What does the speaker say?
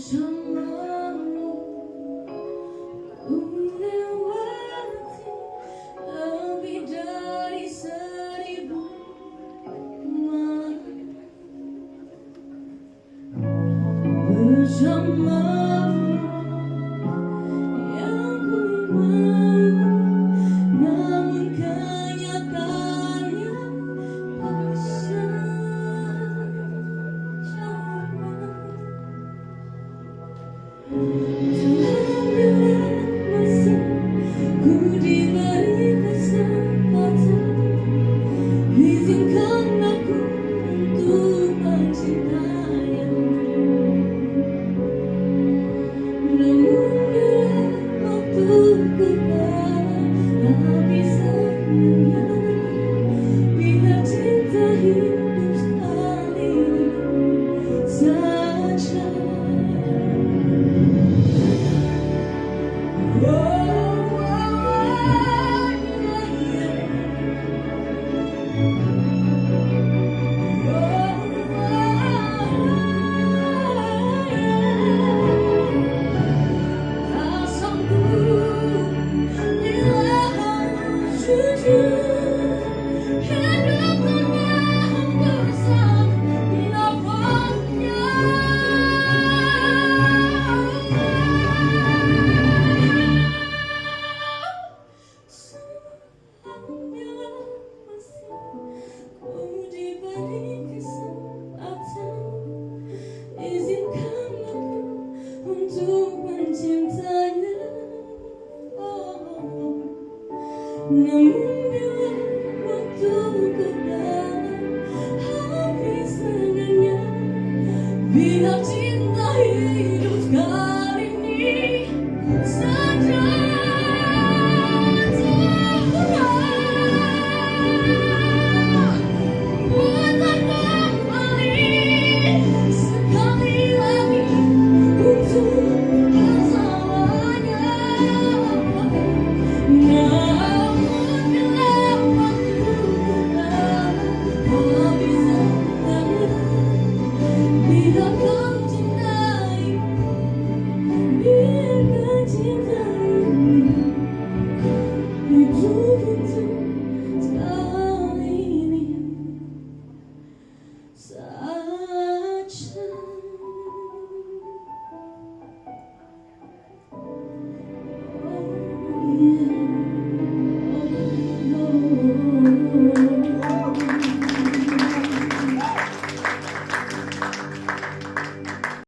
bersamamu ku lewati lebih dari 1000 malam bersamamu yang ku mau, namun kenyataannya paksa Tuhan bila masa ku diberi kesempatan, izinkan aku untuk mencintainya. Namun bila waktuku telah habis sayangnya, biar cinta hidup sekali saja. Untuk mencintainya, namun bila waktuku telah habis dengannya, biar